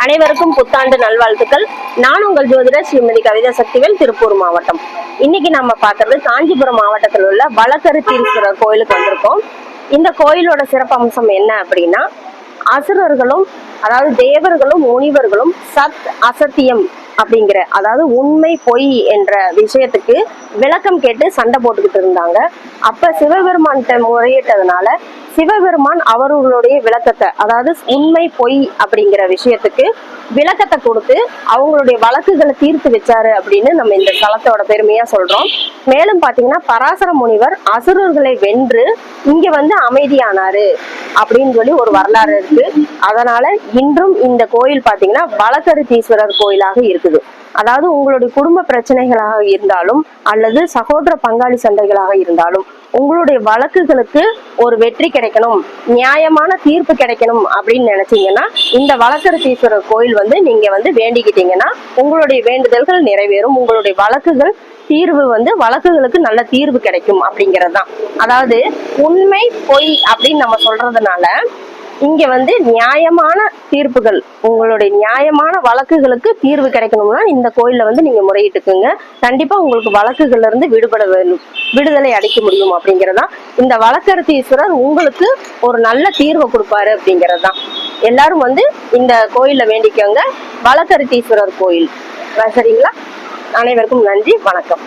அனைவருக்கும் புத்தாண்டு நல்வாழ்த்துக்கள். நான் உங்கள் ஜோதிடர் ஸ்ரீமதி கவிதா சக்திவேல், திருப்பூர் மாவட்டம். இன்னைக்கு நம்ம பார்க்கறது காஞ்சிபுரம் மாவட்டத்தில் உள்ள வளக்கருத்தீஸ்வரர் கோயிலுக்கு வந்திருக்கோம். இந்த கோயிலோட சிறப்பம்சம் என்ன அப்படின்னா, அசுரர்களும் அதாவது தேவர்களும் முனிவர்களும் சத் அசத்தியம் அப்படிங்கிற அதாவது உண்மை பொய் என்ற விஷயத்துக்கு விளக்கம் கேட்டு சண்டை போட்டுக்கிட்டு இருந்தாங்க. அப்ப சிவபெருமான்கிட்ட முறையிட்டதுனால சிவபெருமான் அவர்களுடைய விளக்கத்தை அதாவது உண்மை பொய் அப்படிங்கிற விஷயத்துக்கு விளக்கத்தை கொடுத்து அவங்களுடைய வழக்குகளை தீர்த்து வச்சாரு அப்படின்னு நம்ம இந்த ஸ்தலத்தோட பெருமையா சொல்றோம். மேலும் பாத்தீங்கன்னா பராசர முனிவர் அசுரர்களை வென்று இங்க வந்து அமைதியானாரு அப்படின்னு சொல்லி ஒரு வரலாறு இருக்கு. அதனால இன்றும் இந்த கோயில் பாத்தீங்கன்னா வளக்கருத்தீஸ்வரர் கோயிலாக இருக்குது. அதாவது உங்களுடைய குடும்ப பிரச்சனைகளாக இருந்தாலும் அல்லது சகோதர பங்காளி சண்டைகளாக இருந்தாலும் உங்களுடைய வழக்குகளுக்கு ஒரு வெற்றி கிடைக்கணும், நியாயமான தீர்ப்பு கிடைக்கணும் அப்படின்னு நினைச்சீங்கன்னா இந்த வளக்கருத்தீஸ்வரர் கோயில் வந்து நீங்க வந்து வேண்டிக்கிட்டீங்கன்னா உங்களுடைய வேண்டுதல்கள் நிறைவேறும். உங்களுடைய வழக்குகள் தீர்வு வந்து வழக்குகளுக்கு நல்ல தீர்வு கிடைக்கும் அப்படிங்கறதுதான். அதாவது உண்மை பொய் அப்படின்னு நம்ம சொல்றதுனால இங்க வந்து நியாயமான தீர்ப்புகள், உங்களுடைய நியாயமான வழக்குகளுக்கு தீர்வு கிடைக்கணும்னா இந்த கோயில்ல வந்து நீங்க முறையிட்டுக்குங்க. கண்டிப்பா உங்களுக்கு வழக்குகள்ல இருந்து விடுதலை அடைக்க முடியும் அப்படிங்கறதுதான். இந்த வளக்கருத்தீஸ்வரர் உங்களுக்கு ஒரு நல்ல தீர்வை கொடுப்பாரு அப்படிங்கறதுதான். எல்லாரும் வந்து இந்த கோயில்ல வேண்டிக்கோங்க. வளக்கருத்தீஸ்வரர் கோயில். சரிங்களா? அனைவருக்கும் நன்றி, வணக்கம்.